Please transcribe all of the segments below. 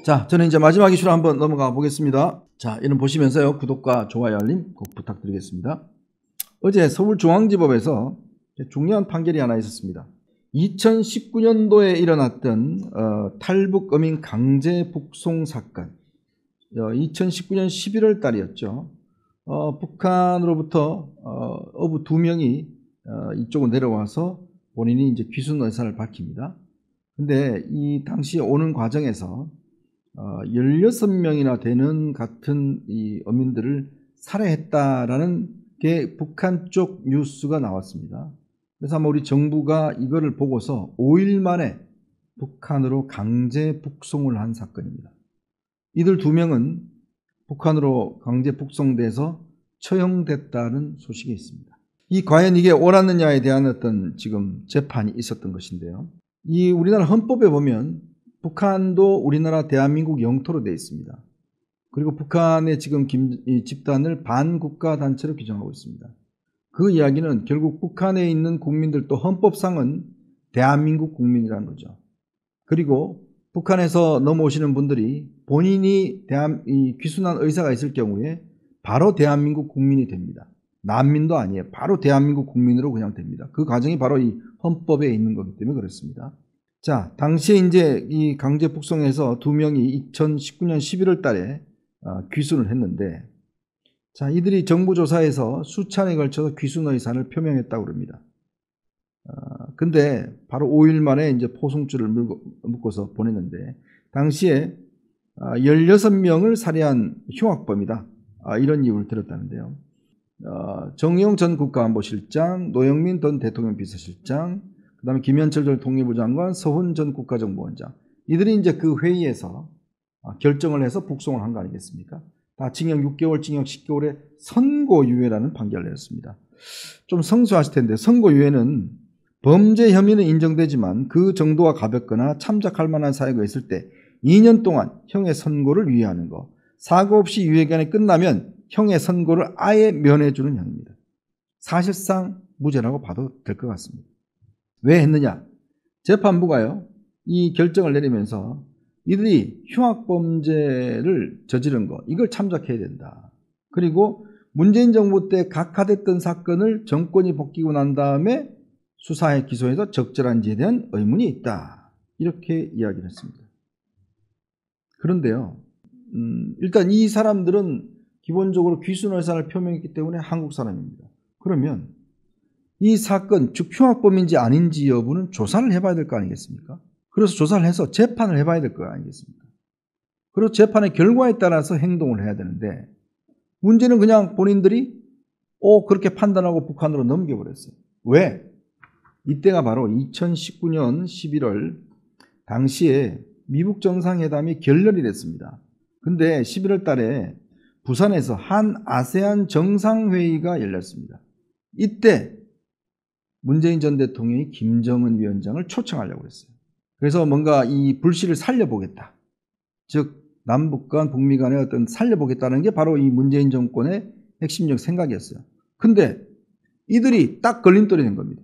자, 저는 이제 마지막 이슈로 한번 넘어가 보겠습니다. 자, 이런 보시면서요, 구독과 좋아요, 알림 꼭 부탁드리겠습니다. 어제 서울중앙지법에서 중요한 판결이 하나 있었습니다. 2019년도에 일어났던 탈북 어민 강제 북송 사건, 2019년 11월 달이었죠. 북한으로부터 어부 2명이 이쪽으로 내려와서 본인이 이제 귀순 의사를 밝힙니다. 근데 이 당시 오는 과정에서 16명이나 되는 같은 이 어민들을 살해했다라는 게 북한 쪽 뉴스가 나왔습니다. 그래서 아마 우리 정부가 이거를 보고서 5일 만에 북한으로 강제 북송을 한 사건입니다. 이들 2명은 북한으로 강제 북송돼서 처형됐다는 소식이 있습니다. 과연 이게 옳았느냐에 대한 어떤 지금 재판이 있었던 것인데요. 이 우리나라 헌법에 보면 북한도 우리나라 대한민국 영토로 되어 있습니다. 그리고 북한의 지금 이 집단을 반국가 단체로 규정하고 있습니다. 그 이야기는 결국 북한에 있는 국민들도 헌법상은 대한민국 국민이라는 거죠. 그리고 북한에서 넘어오시는 분들이 본인이 귀순한 의사가 있을 경우에 바로 대한민국 국민이 됩니다. 난민도 아니에요. 바로 대한민국 국민으로 그냥 됩니다. 그 과정이 바로 이 헌법에 있는 거기 때문에 그렇습니다. 자, 당시에 이제 이 강제 북송에서 2명이 2019년 11월 달에 귀순을 했는데, 자, 이들이 정부 조사에서 수차례에 걸쳐서 귀순 의사를 표명했다고 합니다. 근데 바로 5일 만에 이제 포송줄을 묶어서 보냈는데, 당시에 16명을 살해한 흉악범이다. 이런 이유를 들었다는데요. 정의용 전 국가안보실장, 노영민 전 대통령 비서실장, 그 다음에 김현철 전 통일부 장관, 서훈 전 국가정보원장, 이들이 이제 그 회의에서 결정을 해서 북송을 한 거 아니겠습니까? 다 징역 6개월, 징역 10개월의 선고유예라는 판결을 내렸습니다. 좀 성수하실 텐데, 선고유예는 범죄 혐의는 인정되지만 그 정도가 가볍거나 참작할 만한 사유가 있을 때 2년 동안 형의 선고를 유예하는 거, 사고 없이 유예기간이 끝나면 형의 선고를 아예 면해주는 형입니다. 사실상 무죄라고 봐도 될 것 같습니다. 왜 했느냐? 재판부가요, 이 결정을 내리면서 이들이 흉악범죄를 저지른 거, 이걸 참작해야 된다. 그리고 문재인 정부 때 각하됐던 사건을 정권이 바뀌고 난 다음에 수사에 기소해서 적절한지에 대한 의문이 있다. 이렇게 이야기를 했습니다. 그런데요, 일단 이 사람들은 기본적으로 귀순 의사를 표명했기 때문에 한국 사람입니다. 그러면 이 사건, 즉 흉악범인지 아닌지 여부는 조사를 해봐야 될 거 아니겠습니까? 그래서 조사를 해서 재판을 해봐야 될 거 아니겠습니까? 그리고 재판의 결과에 따라서 행동을 해야 되는데, 문제는 그냥 본인들이 그렇게 판단하고 북한으로 넘겨버렸어요. 왜? 이때가 바로 2019년 11월 당시에 미북 정상회담이 결렬이 됐습니다. 근데 11월 달에 부산에서 한 아세안 정상회의가 열렸습니다. 이때 문재인 전 대통령이 김정은 위원장을 초청하려고 했어요. 그래서 뭔가 이 불씨를 살려보겠다. 즉 남북 간 북미 간의 어떤 살려보겠다는 게 바로 이 문재인 정권의 핵심적 생각이었어요. 근데 이들이 딱 걸림돌이 된 겁니다.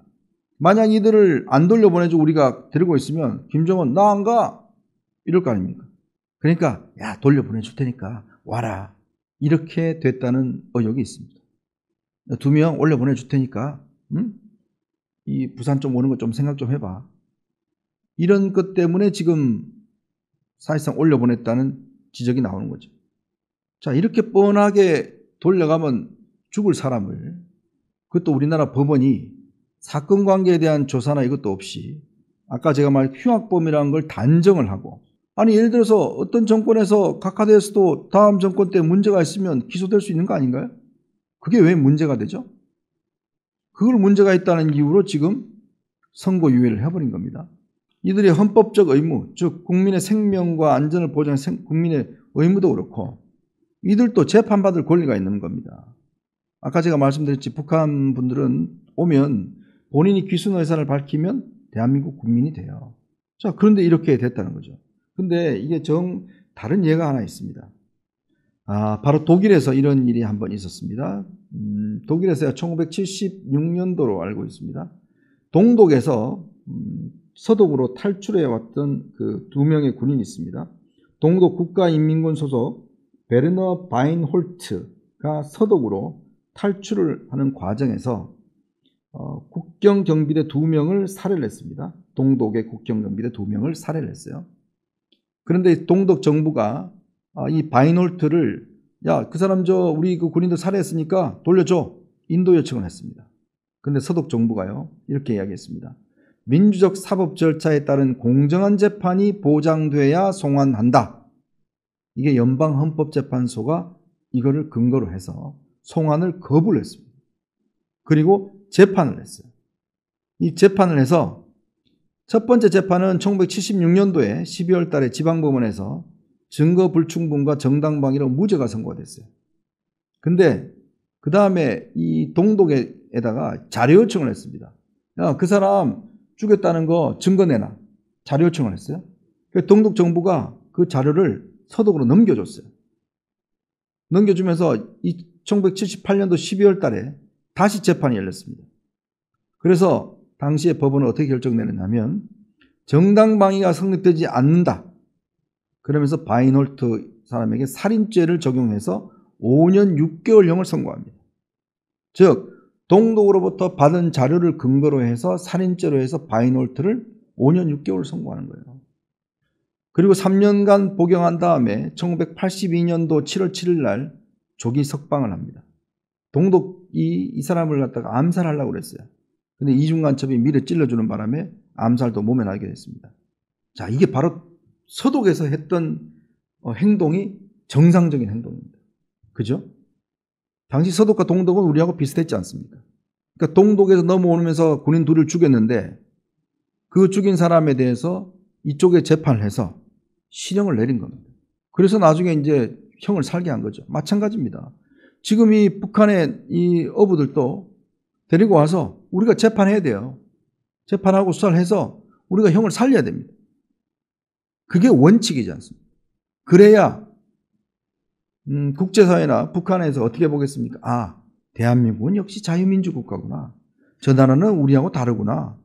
만약 이들을 안 돌려보내주고 우리가 데리고 있으면 김정은 나 안 가 이럴 거 아닙니까? 그러니까 야, 돌려보내줄 테니까 와라. 이렇게 됐다는 의혹이 있습니다. 2명 올려보내줄 테니까 이 부산 좀 오는 거 좀 생각 좀 해봐. 이런 것 때문에 지금 사실상 올려보냈다는 지적이 나오는 거죠. 자, 이렇게 뻔하게 돌려가면 죽을 사람을, 그것도 우리나라 법원이 사건 관계에 대한 조사나 이것도 없이 아까 제가 말한 흉악범이라는 걸 단정을 하고, 아니 예를 들어서 어떤 정권에서 각하되었어도 다음 정권 때 문제가 있으면 기소될 수 있는 거 아닌가요? 그게 왜 문제가 되죠? 그걸 문제가 있다는 이유로 지금 선고유예를 해버린 겁니다. 이들의 헌법적 의무, 즉 국민의 생명과 안전을 보장하는 국민의 의무도 그렇고, 이들도 재판받을 권리가 있는 겁니다. 아까 제가 말씀드렸지, 북한 분들은 오면 본인이 귀순 의사를 밝히면 대한민국 국민이 돼요. 자, 그런데 이렇게 됐다는 거죠. 근데 이게 다른 예가 하나 있습니다. 바로 독일에서 이런 일이 한번 있었습니다. 독일에서 1976년도로 알고 있습니다. 동독에서 서독으로 탈출해 왔던 그 2명의 군인이 있습니다. 동독 국가인민군 소속 베르너 바인홀트가 서독으로 탈출을 하는 과정에서 국경경비대 2명을 살해를 했습니다. 동독의 국경경비대 2명을 살해를 했어요. 그런데 동독 정부가 이 바인홀트를 야, 그 사람 우리 그 군인들 살해했으니까 돌려줘. 인도 요청을 했습니다. 그런데 서독 정부가요, 이렇게 이야기했습니다. 민주적 사법 절차에 따른 공정한 재판이 보장돼야 송환한다. 이게 연방헌법재판소가 이거를 근거로 해서 송환을 거부를 했습니다. 그리고 재판을 했어요. 이 재판을 해서 첫 번째 재판은 1976년도에 12월 달에 지방법원에서 증거 불충분과 정당방위로 무죄가 선고가 됐어요. 근데 그 다음에 이 동독에다가 자료 요청을 했습니다. 야, 그 사람 죽였다는 거 증거 내놔. 자료 요청을 했어요. 동독 정부가 그 자료를 서독으로 넘겨줬어요. 넘겨주면서 1978년도 12월 달에 다시 재판이 열렸습니다. 그래서 당시에 법원은 어떻게 결정을 내렸냐면 정당방위가 성립되지 않는다. 그러면서 바인홀트 사람에게 살인죄를 적용해서 5년 6개월형을 선고합니다. 즉 동독으로부터 받은 자료를 근거로 해서 살인죄로 해서 바인홀트를 5년 6개월 선고하는 거예요. 그리고 3년간 복용한 다음에 1982년도 7월 7일 날 조기 석방을 합니다. 동독이 이 사람을 갖다가 암살하려고 그랬어요. 근데 이중간첩이 미리 찔러주는 바람에 암살도 모면하게 됐습니다. 자, 이게 바로 서독에서 했던 행동이 정상적인 행동입니다. 그죠? 당시 서독과 동독은 우리하고 비슷했지 않습니까? 그러니까 동독에서 넘어오면서 군인 둘을 죽였는데 그 죽인 사람에 대해서 이쪽에 재판을 해서 실형을 내린 겁니다. 그래서 나중에 이제 형을 살게 한 거죠. 마찬가지입니다. 지금 이 북한의 이 어부들도 데리고 와서 우리가 재판해야 돼요. 재판하고 수사를 해서 우리가 형을 살려야 됩니다. 그게 원칙이지 않습니까? 그래야 국제사회나 북한에서 어떻게 보겠습니까? 아, 대한민국은 역시 자유민주 국가구나. 저 나라는 우리하고 다르구나.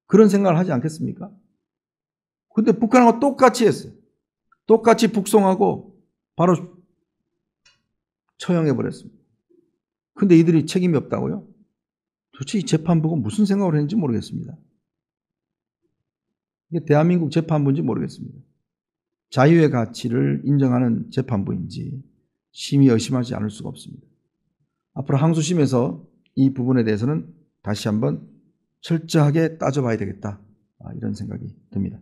그런 생각을 하지 않겠습니까? 근데 북한하고 똑같이 했어요. 똑같이 북송하고 바로 처형해버렸습니다. 근데 이들이 책임이 없다고요? 도대체 이 재판부가 무슨 생각을 했는지 모르겠습니다. 이게 대한민국 재판부인지 모르겠습니다. 자유의 가치를 인정하는 재판부인지 심히 의심하지 않을 수가 없습니다. 앞으로 항소심에서 이 부분에 대해서는 다시 한번 철저하게 따져봐야 되겠다. 이런 생각이 듭니다.